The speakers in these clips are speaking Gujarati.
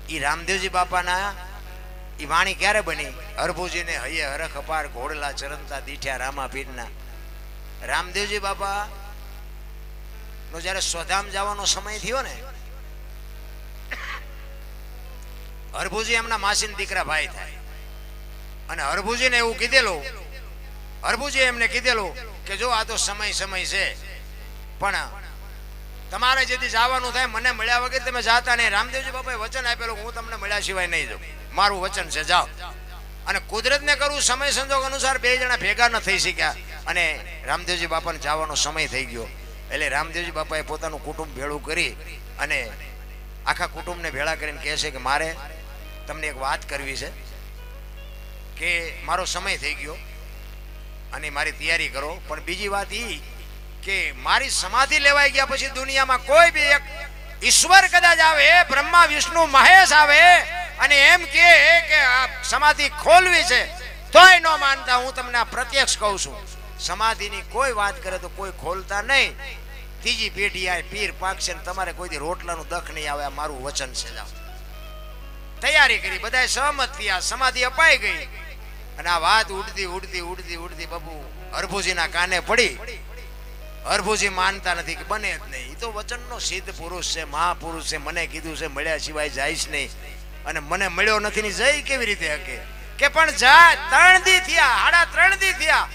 ઈ રામદેવજી બાપાના ઈ વાણી ક્યારે બની? હરભુજીને હૈયે હરખ અપાર ઘોડલા ચરંતા દીઠ્યા રામા પીરના. રામદેવજી બાપા નો જયારે સ્વધામ જવાનો સમય થયો ને, હરભુજી એમના માસીના દીકરા ભાઈ થાય, અને હરભુજીને એવું કીધેલું, હરભુજી એમને કીધેલું કે જો આ તો સમય છે, પણ તમારે જેથી જવાનું થાય મને મળ્યા વગર તમે જાતા નહીં. રામદેવજી બાપાએ વચન આપેલું, હું તમને મળ્યા સિવાય નહીં જાઉં, મારું વચન છે, જાઓ. અને કુદરતને કરવું સમય સંજોગ અનુસાર બે જણા ભેગા ન થઈ શક્યા, અને રામદેવજી બાપાને જવાનો સમય થઈ ગયો. એટલે રામદેવજી બાપાએ પોતાનું કુટુંબ ભેળું કરી અને આખા કુટુંબને ભેળા કરીને કહે છે કે મારે તમને એક વાત કરવી છે, કે મારો સમય થઈ ગયો અને મારી તૈયારી કરો. પણ બીજી વાત એ કે મારી સમાધિ લેવાઈ ગયા પછી દુનિયામાં કોઈ બી એક ઈશ્વર કદાચ આવે, બ્રહ્મા વિષ્ણુ મહેશ આવે અને એમ કે આ સમાધિ ખોલવી છે, તોય ન માનતા. હું તમને આ પ્રત્યક્ષ કહું છું, સમાધિની કોઈ વાત કરે તો કોઈ ખોલતા નહીં. ત્રીજી પેઢી આ પીર પાકશે ને તમારે કોઈથી રોટલાનું દખ નહીં આવે, આ મારું વચન છે, જાઓ. તૈયારી કરી, બધાએ સહમત થયા, સમાધિ અપાઈ ગઈ. અને આ વાત ઉડતી બાપુ હરભુજીના કાને પડી. હરભુજી માનતા નથી કે બને જ નહીં, એ તો વચનનો સિદ્ધ પુરુષ છે, મહાપુરુષ છે, મને કીધું છે મળ્યા સિવાય જઈશ નહીં, અને મને મળ્યો નથી ને જઈ કેવી રીતે હકે? કે પણ જા, 3 દી થયા, 3.5 દી થયા,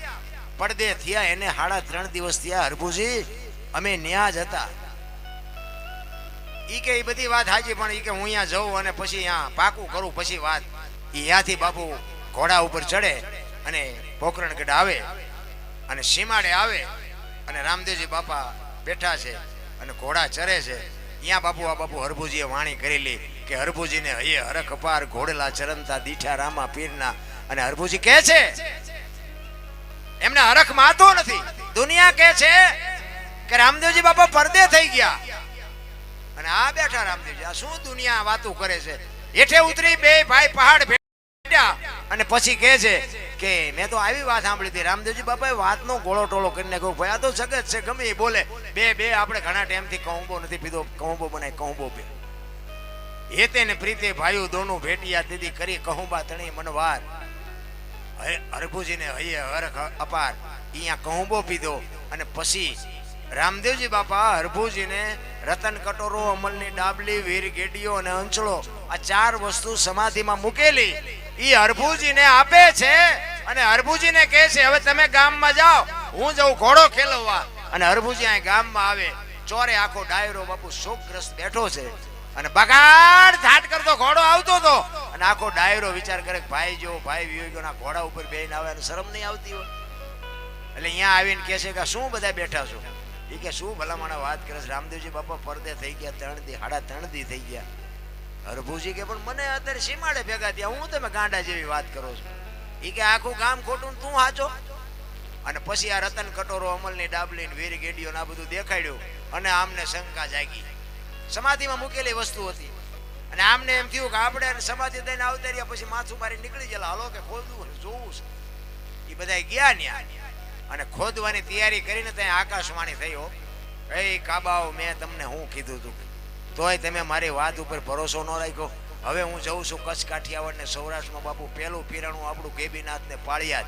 પડદે થયા એને 3.5 દિવસ થયા. હરભુજી અમે ન્યા જ હતા. ઈ કે એ બધી વાત હાજી, પણ ઈ કે હું અહીંયા જઉં અને પછી અહીંયા પાકું કરું પછી વાત. ત્યાંથી બાપુ ઘોડા ઉપર ચડે અને પોકરણગઢ આવે અને સીમાડે આવે, અને રામદેવજી બાપા બેઠા છે અને ઘોડા ચરે છે. અહીંયા બાપુ આ બાપુ હરભુજીએ વાણી કરેલી કે હરભુજીને હૈયે હરખ અપાર ઘોડલા ચરંતા દીઠા રામા પીરના. અને હરભુજી કહે છે, એમને હરખ માતો નથી. દુનિયા કહે છે કે રામદેવજી બાપા પડદે થઈ ગયા, અને આ બેઠા રામદેવજી. આ શું દુનિયા વાતું કરે છે? હેઠે ઉતરી બે ભાઈ પહાડ ભેટ્યા અને પછી કહે છે કે મેં તો આવી વાત સાંભળી હતી. રામદેવજી બાપાએ વાતનો ગોળો ટોળો કરીને કહ્યું, ભાઈ આ તો જગત છે, ગમે એ બોલે. બે આપણે ઘણા ટાઈમથી કહુંબો નથી પીધો, કહુંબો બનાય કહુંબો પી. હેતે ને પ્રીતે ભાઈઓ દોનું ભેટિયા દીદી કરી કહુંબા તણી મનવાર. હરભુજીને હૈયે હરખ અપાર અહીંયા કહુંબો પીધો. અને પછી રામદેવજી બાપા હરભુજીને રતન કટોરો, અમલની ડાબલી, વીર ગેડીઓ અને અંચળો, આ 4 વસ્તુ સમાધિમાં મૂકેલી ઈ હરભુજીને આપે છે. અને હરભુજીને કહે છે હવે તમે ગામમાં જાઓ, હું જાઉં ઘોડો ખેલવવા. અને હરભુજી અહીં ગામમાં આવે, ચોરે આખો ડાયરો બાપુ શોકગ્રસ્ત બેઠો છે, અને બગાડ ધાટ કરતો ઘોડો આવતો હતો, અને આખો ડાયરો વિચાર કરે ભાઈ જો ભાઈ વિયોગ્યો ના ઘોડા ઉપર બેહીને આવે અને શરમ નહીં આવતી હોય. એટલે અહીંયા આવીને કહે છે કે શું બધા બેઠા છો? એ કે શું ભલામણ વાત કરે છે? રામદેવજી બાપા પડદે થઈ ગયા, 3 દી 3.5 દી થઈ ગયા. હરભુજી કે પણ મને અત્યારે સીમાડે ભેગા થયા, હું તમે ગાંડા જેવી વાત કરો છો? એ કે આખું ગામ ખોટું તું હાચો. અને પછી આ રતન કટોરો, અમલની ડાબલી, વીર ગેડીઓ આ બધું દેખાડ્યું, અને આમને શંકા જાગી. સમાધિમાં મૂકેલી વસ્તુ હતી, અને આમને એમ થયું કે આપણે સમાધિ દઈને આવતા રહ્યા પછી માથું મારી નીકળી ગયેલા, હાલો કે ખોદવું જોવું છે. એ બધા ગયા ન્યા અને ખોદવાની તૈયારી કરીને ત્યાં આકાશવાણી થયો, એ કાબાઓ મેં તમને હું કીધું હતું, તોય તમે મારી વાત ઉપર ભરોસો ન રાખ્યો. હવે હું જઉં છું કચ્છ, કાઠિયાવાડ ને સૌરાષ્ટ્રમાં બાપુ પહેલું પીરાણું આપણું ગેબીનાથ ને પાળિયાદ.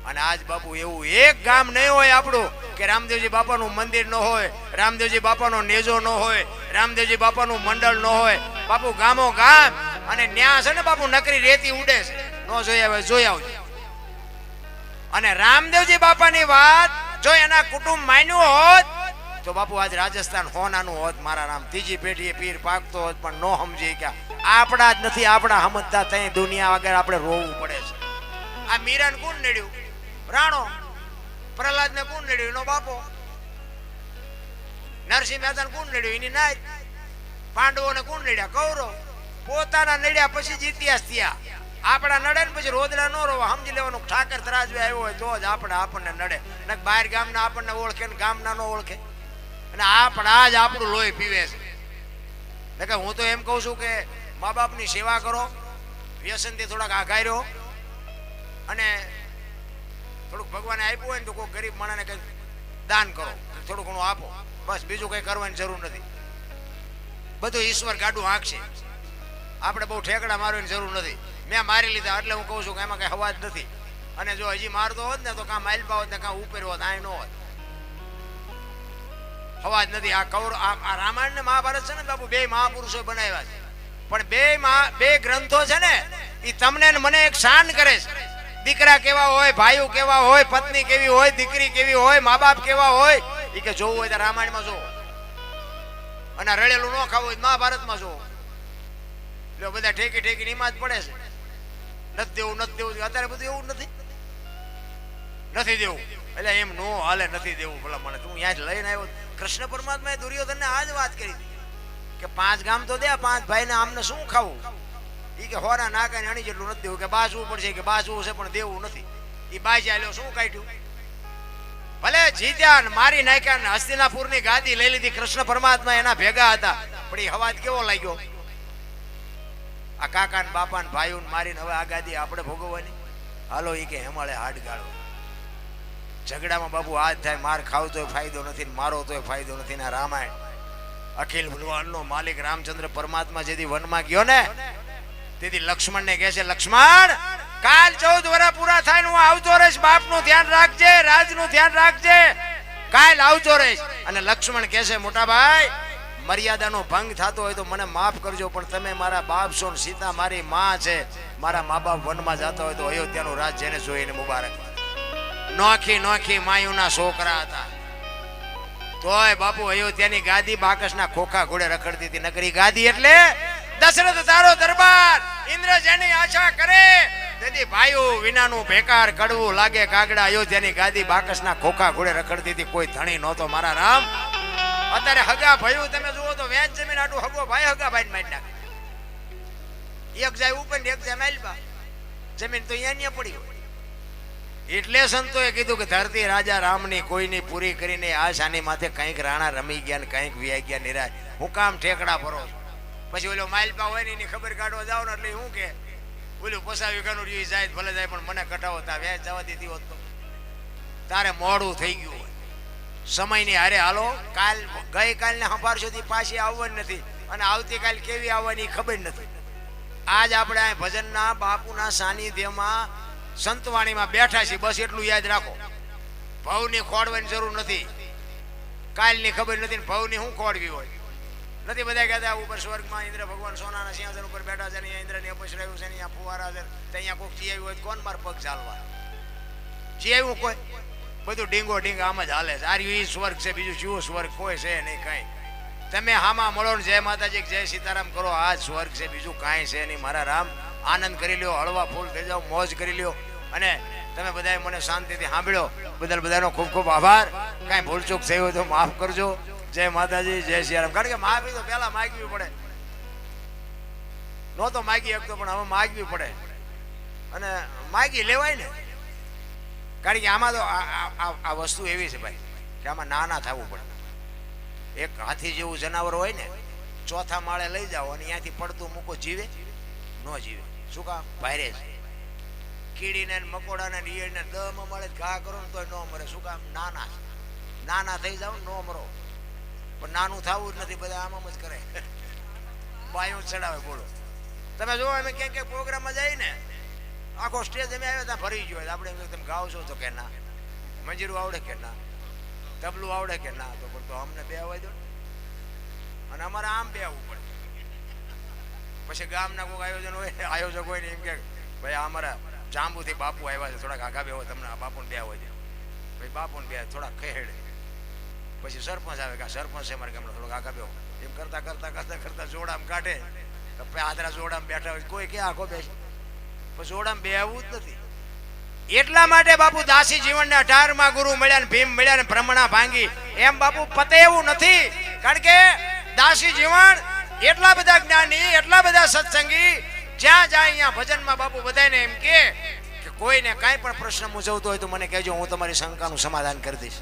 અને આજ બાપુ એવું એક ગામ નહીં હોય આપણું કે રામદેવજી બાપાનું મંદિર ન હોય, રામદેવજી બાપાનો નેજો ન હોય, રામદેવજી બાપાનું મંડળ ન હોય. બાપુ ગામો ગામ અને ન્યા છે ને બાપુ નકરી રેતી ઉડે છે, ન જોઈ આવે જોઈ આવજો. અને રામદેવજી બાપાની વાત જો એના કુટુંબ માન્યું હોત તો બાપુ આજ રાજસ્થાન હોનાનું હોત. મારા રામ ત્રીજી પેઢીએ પીર પાકતો હોત, પણ નો સમજી કે આપણા જ નથી, આપણા સમજતા તઈ દુનિયા વગર આપણે રોવું પડે છે. આ મીરાને કોણ નડ્યું? રાણો. પ્રહલાદ ને કોણ નડ્યું? એનો બાપો. નરસિંહ મહેતા કોણ નડ્યું? એની નાય. પાંડવો ને કોણ નડ્યા? કૌરવ. પોતાના નડ્યા પછી જ ઇતિહાસ થયા. આપણા નડે ને પછી રોદડા નો રોવા, સમજી લેવાનું. ઠાકર તરાજવે આવ્યો હોય તો જ આપણને નડે, ને બહાર ગામના આપણને ઓળખે ને ગામના નો ઓળખે. અને આપણા જ આપણું લોહી પીવે છે. કે હું તો એમ કહું છું કે મા બાપની સેવા કરો, વ્યસનથી થોડાક આઘાઈ રહ્યો, અને થોડુંક ભગવાને આપ્યું હોય ને તો કોઈ ગરીબ માણસને કંઈક દાન કરો, થોડું ઘણું આપો, બસ. બીજું કંઈ કરવાની જરૂર નથી. બધું ઈશ્વર ગાડું હાંકશે. આપણે બહુ ઠેકડા મારવાની જરૂર નથી. મેં મારી લીધા એટલે હું કહું છું કે એમાં કઈ હવા જ નથી. અને જો હજી મારતો હોત ને તો કાં માઇલપા હોત ને કાં ઉપર હોત, આ ન હોત. હવા જ નથી. આ રામાયણ ને મહાભારત છે ને બાપુ, બે મહાપુરુષો બનાવ્યા છે. પણ બે ગ્રંથો છે ને એ તમને ને મને એક શાન કરે છે. દીકરા કેવા હોય, ભાઈઓ કેવા હોય, પત્ની કેવી હોય, દીકરી કેવી હોય, મા બાપ કેવા હોય, એ કે જોવું હોય તો રામાયણમાં જોવો, અને રડેલું ન ખાવું હોય મહાભારતમાં જોવો. એટલે બધા ઠેકી ઠેકી નીમાં જ પડે છે. નથી દેવું, નથી દેવું. અત્યારે બધું એવું નથી દેવું. એટલે એમ નો હાલે, નથી દેવું. ભલા મને તું ત્યાં જ લઈને આવ્યો. કૃષ્ણ પરમાત્માએ દુર્યોધનને આ જ વાત કરી હતી કે 5 ગામ તો દે, 5 ભાઈને આમને શું ખાવું. ઈ કે હોરા નાકા ને અણી જેટલું નથી દેવું, કે બાજવું પડશે, કે બાજવું છે પણ દેવું નથી. ઈ બાજી આલ્યો, શું કાઢ્યું? ભલે જીત્યા ને મારી નાખ્યા ને હસ્તિનાપુરની ગાદી લઈ લીધી. કૃષ્ણ પરમાત્મા એના ભેગા હતા, પણ એ હવાજ કેવો લાગ્યો? આ કાકા ને બાપા ને ભાઈઓ ને મારીને હવે આ ગાદી આપણે ભોગવવાની. હાલો ઈ કે હેમાળે હાડ ગાળો. ઝઘડામાં બાપુ હાથ થાય, માર ખાવ તોય ફાયદો નથી, મારો તોય ફાયદો નથી. ના રામાયણ અખિલ ભગવાનનો માલિક રામચંદ્ર પરમાત્મા જેથી વનમાં ગયો ને તેથી લક્ષ્મણ ને કહે છે, લક્ષ્મણ કાલ 14 વર્ષ પૂરા થાય ને હું આવતો રહીશ. બાપ નું ધ્યાન રાખજે, રાજ નું ધ્યાન રાખજે, કાલ આવતો રહીશ. અને લક્ષ્મણ કહે છે, મોટા ભાઈ મર્યાદાનો ભંગ થતો હોય તો મને માફ કરજો, પણ તમે મારા બાપ છો ને સીતા મારી માં છે. મારા મા બાપ વનમાં જતા હોય તો અયોધ્યાનું રાજ જેને જોઈને મુબારક. નોખી માયુના છોકરા હતા તોય બાપુ અયોધ્યાની ગાદી બાકસના ખોખા ઘોડે રખડતી હતી. નકરી ગાદી એટલે દશરથ તારો દરબાર, ઇન્દ્ર જેની આશા કરે તેથી ભાઈઓ વિનાનું બેકાર કડવું લાગે કાગડા. અયોધ્યાની ગાદી બાકસના ખોખા ઘોડે રખડતી હતી. કોઈ ધણી નહોતો મારા રામ. અત્યારે હગા ભાઈઓ તમે જુઓ તો વેચ જમીન આટલું હગો ભાઈ હગા ભાઈ મારી નાખે. એક જાય ઉપર ને એક જાય માઇલબા. જમીન તો અહીંયા પડી હોય. એટલે સંતોએ કીધું કે ધરતી રાજા રામની કોઈની પૂરી કરીને આ શાની માથે કંઈક રાણા રમી ગયા ને કંઈક વ્યાઈ ગયા નિરાશ. હું કામ ઠેકડા ભરો. પછી ઓલો માઇલપા હોય ને એની ખબર કાઢવા જાવ ને એટલે હું કે ઓલું પસાવી કાનું રહ્યું જાય ભલે જાય, પણ મને કટાવો તા વ્યાજ જવા દીધી હોત તો તારે મોડું થઈ ગયું હોય. સમયની હારે હાલો. ગઈકાલને સંભાળશો પાછી આવવાની નથી, અને આવતીકાલ કેવી આવવાની ખબર નથી. આજ આપણે આ ભજનના બાપુના સાનિધ્યમાં સંતવાણીમાં બેઠા છીએ, બસ એટલું યાદ રાખો. ભવની ખોડવાની જરૂર નથી. કાલની ખબર નથી ને ભવની શું ખોડવી હોય નથી. બધા કહેતા ઉપર સ્વર્ગમાં ઇન્દ્ર ભગવાન સોનાના સિંહાસન ઉપર બેઠા છે, અહીંયા ઇન્દ્રને અપસરાયું છે, અહીંયા ફુવારા છે, અહીંયા કોઈક જીવ્યું હોય કોણ માર પગ ચાલવા જીવ્યું કોઈ બધું ડીંગો ડીંગ આમ જ હાલે છે. આર્યું ઈ સ્વર્ગ છે, બીજું શું સ્વર્ગ કોઈ છે નહીં કઈ. તમે હામાં મળો ને જય માતાજી જય સીતારામ કરો, આ જ સ્વર્ગ છે, બીજું કાંઈ છે નહીં. મારા રામ આનંદ કરી લ્યો, હળવા ફૂલ થઈ જાઓ, મોજ કરી લ્યો. અને તમે બધાએ મને શાંતિથી સાંભળ્યો બદલ બધાનો ખૂબ ખૂબ આભાર. કાંઈ ભૂલચૂક થઈ હોય તો માફ કરજો. જય માતાજી જય સિયારામ. કારણ કે માફી તો પહેલા માગવી પડે, નો તો માગી શકતો પણ હવે માગવી પડે, અને માગી લેવાય ને. કારણ કે આમાં તો આ વસ્તુ એવી છે ભાઈ કે આમાં નાના થવું પડે. એક હાથી જેવું જનાવર હોય ને, ચોથા માળે લઈ જાઓ અને અહીંયાથી પડતું મૂકો, જીવે ન જીવે. શું કામ? ભારે છે. કીડીને મકોડાને ઈયળને 10 મળે ઘા કરો ને તોય ન મરે. શું કામ? નાના થઈ જાવ ન મરો. પણ નાનું થવું જ નથી, બધા આમ જ કરે, બાયું ચડાવે. બોલો તમે જો અમે ક્યાંક ક્યાંક પ્રોગ્રામમાં જઈએ ને, આખો સ્ટેજ અમે આવ્યા ત્યાં ભરી ગયો. આપણે તમે ગાવ છો તો કે ના, મંજીરું આવડે કે ના, તબલું આવડે કે ના, તો પણ તો અમને બે આવવા દો. અને અમારે આમ બે આવવું પડે. પછી ગામના કોઈ આયોજક હોય ને એમ કે ભાઈ અમારા જાંબુથી બાપુ આવ્યા છે, થોડાક આગા બે હોય, તમને આ બાપુને બે આવવા દે. ભાઈ બાપુને બે થોડાક ખેડે. પછી સરપંચ આવે કે સરપંચ છે મારે ગામનો, થોડોક આગા બે. એમ કરતા જોડામ કાઢે. આદરા જોડામ બેઠા હોય, કોઈ કે આખો બેસે, પણ જોડામ બે આવવું જ નથી. એટલા માટે બાપુ દાસી જીવનને 18માં ગુરુ મળ્યા ને ભીમ મળ્યા ને ભ્રમણા ભાંગી, એમ બાપુ પતે એવું નથી. કારણ કે દાસી જીવન એટલા બધા જ્ઞાની, એટલા બધા સત્સંગી, જ્યાં જાય અહીંયા ભજનમાં બાપુ બધાને એમ કે કોઈને કાંઈ પણ પ્રશ્ન મૂંઝવતો હોય તો મને કહેજો, હું તમારી શંકાનું સમાધાન કરી દઈશ.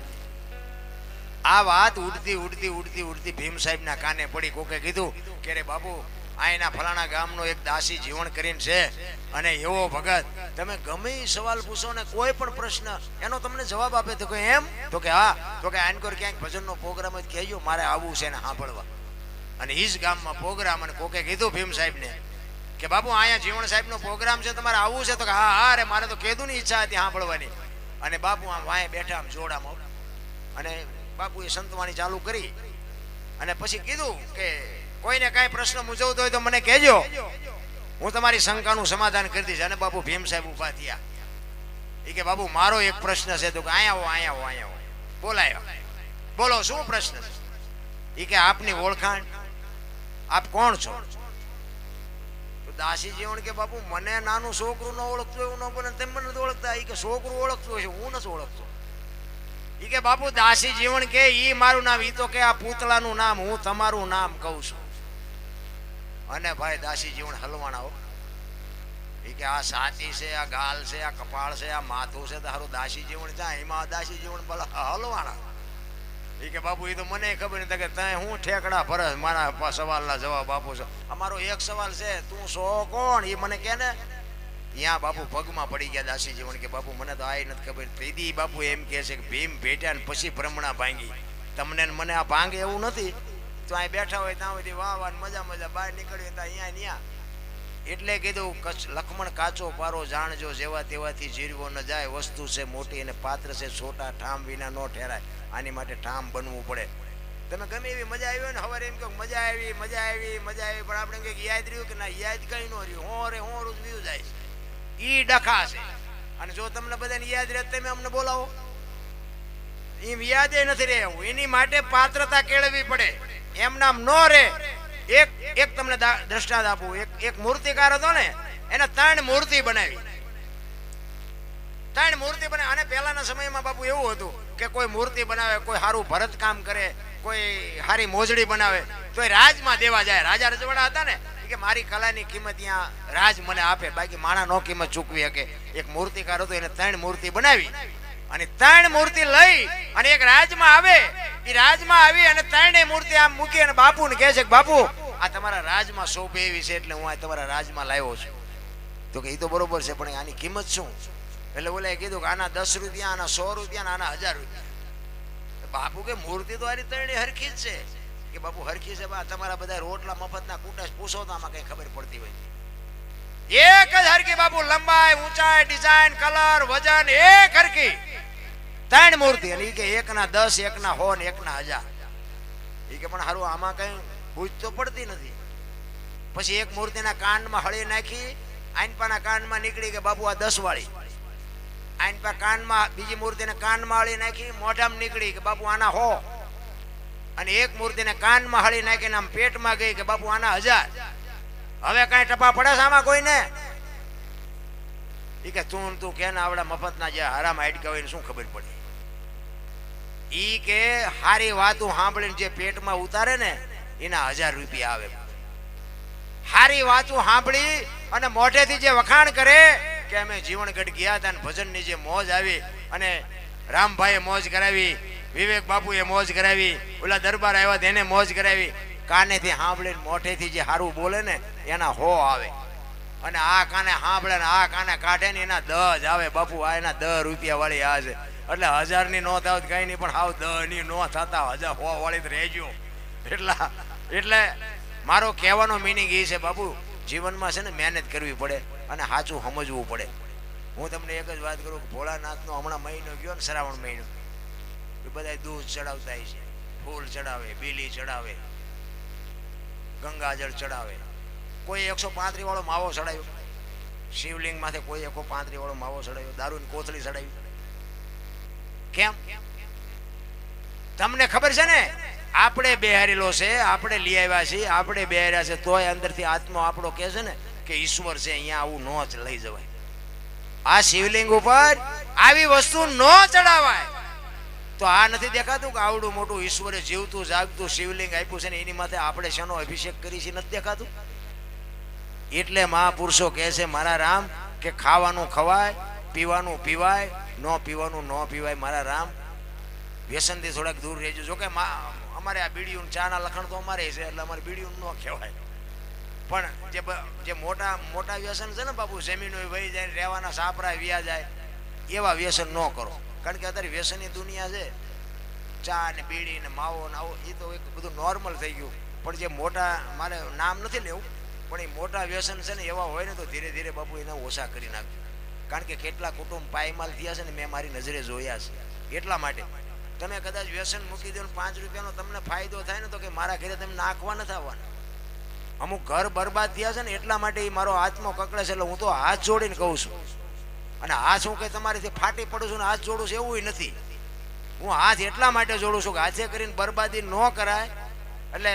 આ વાત ઉડતી ભીમ સાહેબના કાને પડી. કોકે કીધું કે રે બાપુ અહીંના ફલાણા ગામનો એક દાસી જીવન કરીને છે, અને એવો ભગત, તમે ગમે સવાલ પૂછો ને કોઈ પણ પ્રશ્ન એનો તમને જવાબ આપે. તો કે એમ? તો કે હા. તો કે આનકોર ક્યાંક ભજનનો પ્રોગ્રામ જ કહેજો, મારે આવવું છે ને સાંભળવા. અને ઈ જ ગામમાં પ્રોગ્રામ. અને કોકે કીધું ભીમ સાહેબને કે બાપુ અહીંયા જીવણ સાહેબનો પ્રોગ્રામ છે, તમારે આવવું છે? તો કે હા હા રે, મારે તો કીધું ની ઈચ્છા હતી સાંભળવાની. અને બાપુ આમ વાંહે બેઠા આમ જોડામાં, અને બાપુએ સંતવાણી ચાલુ કરી અને પછી કીધું કે કોઈને કાંઈ પ્રશ્ન મૂંઝવતો હોય તો મને કહેજો, હું તમારી શંકાનું સમાધાન કરી દઈશ. અને બાપુ ભીમ સાહેબ ઉભા થયા. એ કે બાપુ મારો એક પ્રશ્ન છે. તો કે અહીંયા આવો. બોલાયો. બોલો શું પ્રશ્ન છે? એ કે આપની ઓળખાણ, આપ કોણ છો? તો દાસી જીવણ કે બાપુ મને નાનું છોકરું ન ઓળખતું એવું ન બને, તેમ મને નથી ઓળખતા. એ કે છોકરું ઓળખતું હશે, હું નથી ઓળખતો. એ કે બાપુ દાસી જીવણ કે ઈ મારું નામ, ઈ તો કે આ પૂતળાનું નામ, હું તમારું નામ કહું છું. અને ભાઈ દાસી જીવણ હલવાણા હો. એ કે આ સાચી છે, આ ગાલ છે, આ કપાળ છે, આ માથું છે, તારું દાસી જીવણ જાય એમાં દાસી જીવણ ભલા હલવાણા. એ કે બાપુ એ તો મને ખબર નથી કે તય હું ઠેકડા ભરસ મારા સવાલના જવાબ આપું છું. અમારો એક સવાલ છે, તું સો કોણ? એ મને કે ને. ત્યાં બાપુ પગમાં પડી ગયા દાસી જીવણ કે બાપુ મને તો આ નથી ખબર. તેથી બાપુ એમ કહે છે કે ભીમ ભેટ્યા ને પછી ભ્રમણા ભાંગી. તમને મને આ ભાંગે એવું નથી. તો અહીં બેઠા હોય ત્યાં સુધી વાહ મજા બહાર નીકળ્યું ત્યાં અહીંયા એટલે કીધું લક્ષ્મણ કાચો પારો જાણજો, જેવા તેવાથી જીરવો ન જાય. વસ્તુ છે મોટી અને પાત્ર છે છોટા, ઠામ વિના નો ઠેરાય. આની માટે ઠામ બનવું પડે. તમે ગમે એવી મજા આવી હોય ને, હવે એમ કહો મજા આવી, પણ આપણે કંઈક યાદ રહ્યું કે ના, યાદ કઈ ન રહ્યું. હોર વ્યુ જાય ઈ ડખા છે. અને જો તમને બધાને યાદ રહે તમે અમને બોલાવો, એમ યાદ નથી રહેવું. એની માટે પાત્રતા કેળવવી પડે. એમ નામ નો રે. એક તમને દ્રષ્ટાંત આપું. એક મૂર્તિકાર હતો ને, એને 3 મૂર્તિ બનાવી. 3 મૂર્તિ બનાવી. અને પહેલાના સમયમાં બાપુ એવું હતું કે કોઈ મૂર્તિ બનાવે, કોઈ સારું ભરત કામ કરે, કોઈ સારી મોજડી બનાવે તો એ રાજમાં દેવા જાય. રાજા રજવાડા હતા ને, કે મારી કલાની કિંમત ત્યાં રાજ મને આપે, બાકી માણા નો કિંમત ચૂકવી શકે. એક મૂર્તિકાર હતો, એને 3 મૂર્તિ બનાવી અને 3 મૂર્તિ લઈ અને એક રાજમાં આવે. એ રાજમાં આવી અને 3 મૂર્તિ આમ મૂકી અને બાપુને કહે છે કે બાપુ આ તમારા રાજમાં શોભે એવી છે એટલે હું આ તમારા રાજમાં લાવ્યો છું. તો કે એ તો બરોબર છે, પણ આની કિંમત શું? એટલે ઓલાએ કીધું કે આના 10 રૂપિયા, આના 100 રૂપિયા, આના 1000 રૂપિયા. બાપુ કે મૂર્તિ તો આની 3 હરખી જ છે. કે બાપુ હરખી છે, બા તમારા બધા રોટલા મફતના કુટાશ પૂછો તો આમાં કઈ ખબર પડતી હોય. એક જ હરખી બાપુ, લંબાઈ, ઊંચાઈ, ડિઝાઇન, કલર, વજન એક હરખી. 3 મૂર્તિ. અને કે એકના 10, એકના 100 ને એકના 1000. એ કે પણ હારું આમાં કઈ બૂਝ તો પડતી નથી. પછી એક મૂર્તિના કાનમાં હળી નાખી, આઈનપાના કાનમાં નીકળી કે બાપુ આ 10 વાળી. આઈનપા કાનમાં બીજી મૂર્તિને કાનમાં હળી નાખી, મોઢામાં નીકળી કે બાપુ આના 100. અને એક મૂર્તિને કાનમાં હળી નાખીને આમ પેટમાં ગઈ કે બાપુ આના 1000. હવે કઈ ટપા પડે છે આમાં કોઈને? ઈ કે તું કે ને આવડા મફતના જે હરામ હાડકા હોય શું ખબર પડે? ઈ કે હારી વાતો સાંભળીને જે પેટમાં ઉતારે ને એના 1000 રૂપિયા આવે. હારી વાતો સાંભળી અને મોઢેથી જે વખાણ કરે કે અમે જીવણગઢ ગયા હતા ને ભજનની જે મોજ આવી, અને રામભાઈએ મોજ કરાવી, વિવેક બાપુએ મોજ કરાવી, ઓલા દરબાર આવ્યા તેને મોજ કરાવી. કાનેથી સાંભળીને મોઢેથી જે સારું બોલે ને એના 100 આવે. અને આ કાને સાંભળે ને આ કાને કાઢે ને એના 10 આવે. બાપુ આ એના 10 રૂપિયા વાળી આ છે. એટલે 1000 ની નો થાવ કઈ નહીં, પણ હાવ 10 ની નો થતા 1000 100 વાળી રહેજો. એટલે મારો કહેવાનો મિનિંગ એ છે બાપુ, જીવનમાં છે ને મહેનત કરવી પડે અને સાચું સમજવું પડે. હું તમને એક જ વાત કરું કે ભોળાનાથનો હમણાં મહિનો ગયો ને, શ્રાવણ મહિનો, એ બધા દૂધ ચડાવતા છે, ફૂલ ચડાવે, બીલી ચડાવે, ગંગાજળ ચડાવે. કોઈ 135 વાળો માવો ચડાવ્યો શિવલિંગ માથે, કોઈ 135 વાળો માવો ચડાવ્યો, દારૂની કોથળી ચડાવી. કેમ? તમને ખબર છે ને આપણે બેહારેલો છે, આપણે લઈ આવ્યા છીએ, આપણે બેહાર્યા છે, તોય અંદરથી આત્મો આપણો કહે છે ને કે ઈશ્વર છે, અહીંયા આવું નો જ લઈ જવાય. આ શિવલિંગ ઉપર આવી વસ્તુ નો ચડાવાય. તો આ નથી દેખાતું કે આવડું મોટું ઈશ્વરે જીવતું જાગતું શિવલિંગ આપ્યું છે ને એની માથે આપણે શેનો અભિષેક કરી છે નથી દેખાતું? એટલે મહાપુરુષો કહે છે મારા રામ કે ખાવાનું ખવાય, પીવાનું પીવાય, ન પીવાનું ન પીવાય. મારા રામ વ્યસનથી થોડાક દૂર રહેજો. જોકે અમારે આ બીડીયું ચાના લખણ તો અમારે છે, એટલે અમારે બીડીયું ન કહેવાય. પણ જે મોટા મોટા વ્યસન છે ને બાપુ, જમીનો વહી જાય, રહેવાના સાપરા વ્યા જાય, એવા વ્યસન ન કરો. કારણ કે અત્યારે વ્યસનની દુનિયા છે, ચા ને બીડી ને માવો ને આવો, એ તો એક બધું નોર્મલ થઈ ગયું. પણ જે મોટા, મારે નામ નથી લેવું, પણ એ મોટા વ્યસન છે ને એવા હોય ને તો ધીરે ધીરે બાપુ એને ઓછા કરી નાખ્યું. કારણ કે કેટલા કુટુંબ પાયમાલ થયા છે ને મેં મારી નજરે જોયા છે. એટલા માટે તમે કદાચ વ્યસન મૂકી દો ને 5 રૂપિયાનો તમને ફાયદો થાય ને તો કે મારા ઘરે તમે નાખવા નથી આવવાના. અમુક ઘર બરબાદ થયા છે ને એટલા માટે એ મારો આત્મો કકડે છે. એટલે હું તો હાથ જોડીને કહું છું, અને હાથ હું કે તમારીથી ફાટી પડું છું ને હાથ જોડું છું એવું નથી. હું હાથ એટલા માટે જોડું છું કે હાથે કરીને બરબાદી ન કરાય. એટલે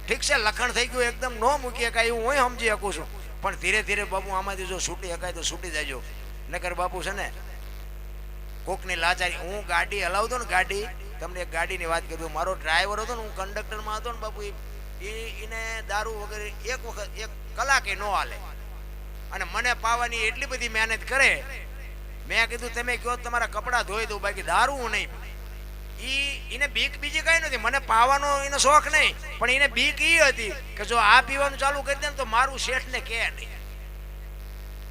ઠીક છે લખણ થઈ ગયું એકદમ ન મૂકી શકાય એવું હું સમજી શકું છું, પણ ધીરે ધીરે બાપુ આમાંથી જો છૂટી શકાય તો છૂટી જાજો. નકર બાપુ છે ને કોકની લાચારી. હું ગાડી હલાવતો ને ગાડી, તમને એક ગાડીની વાત કરું. મારો ડ્રાઈવર હતો ને, હું કંડક્ટરમાં હતો ને બાપુ, એને દારૂ વગેરે એક વખત 1 કલાકે ન હાલે અને મને પાવાની એટલી બધી મહેનત કરે. મેં કીધું તમે કહો તમારા કપડાં ધોઈ દઉં, બાકી દારૂ હું નહીં. એને બીક બીજી કઈ નથી, મને પાવાનો એનો શોખ નહીં, પણ એને બીક એ હતી કે જો આ પીવાનું ચાલુ કરી દે ને તો મારું શેઠને કે નહીં.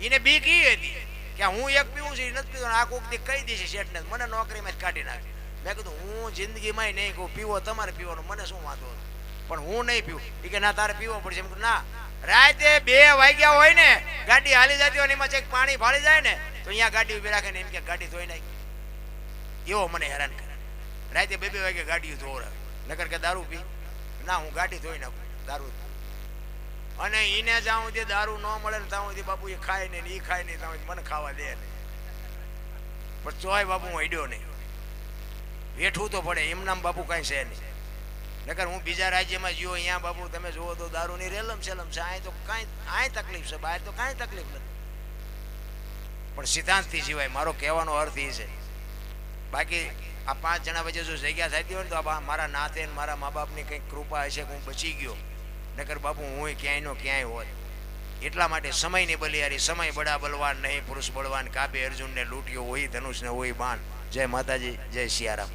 એને બીક એ હતી કે હું એક પીવું છું એ નથી પીવું, આ કોક દી કહી દઈશ શેઠને, મને નોકરીમાં જ કાઢી નાખે. મેં કીધું હું જિંદગીમાં નહીં કહું પીવો તમારે પીવાનું, મને શું વાંધો, પણ હું નહીં પીવું. એ કે ના તારે પીવો પડશે. એમ ના, રાતે 2 વાગ્યા હોય ને ગાડી હાલી જતી હોય ને એમાં ચેક પાણી ફાળી જાય ને તો અહીંયા ગાડી ઉભી રાખે ને એમ કે ગાડી ધોઈ નાખી. એવો મને હેરાન કરે. રાતે 2 વાગે ગાડીઓ ધોવડાવે. નકર કે દારૂ પી, ના હું ગાડી ધોઈ નાખું દારૂ. અને એને જ્યાં સુધી દારૂ ન મળે ને ત્યાં સુધી બાપુ એ ખાય નહીં, એ ખાય નહીં, ત્યાં મને ખાવા દે નહીં. પણ ચોય બાપુ હું અડ્યો નહીં, વેઠવું તો પડે. એમ નામ બાપુ કાંઈ છે નહીં. નકર હું બીજા રાજ્યમાં જ્યો અહીંયા બાપુ તમે જુઓ તો દારૂની રેલમ સેલમ છે. અહીં તો કાંઈ અહીં તકલીફ છે, બહાર તો કાંઈ તકલીફ નથી. પણ સિદ્ધાંતથી સિવાય મારો કહેવાનો અર્થ એ છે. બાકી આ 5 જણા વચ્ચે જો જગ્યા થતી હોય ને તો મારા નાતે મારા મા બાપની કંઈક કૃપા હશે કે હું બચી ગયો. નકર બાપુ હું ક્યાંયનો ક્યાંય હોત. એટલા માટે સમયની બલિયારી. સમય બડા બલવાન નહીં, પુરુષ બળવાન. કાબે અર્જુનને લૂંટ્યો હોય ધનુષને હોય બાણ. જય માતાજી, જય સિયારામ.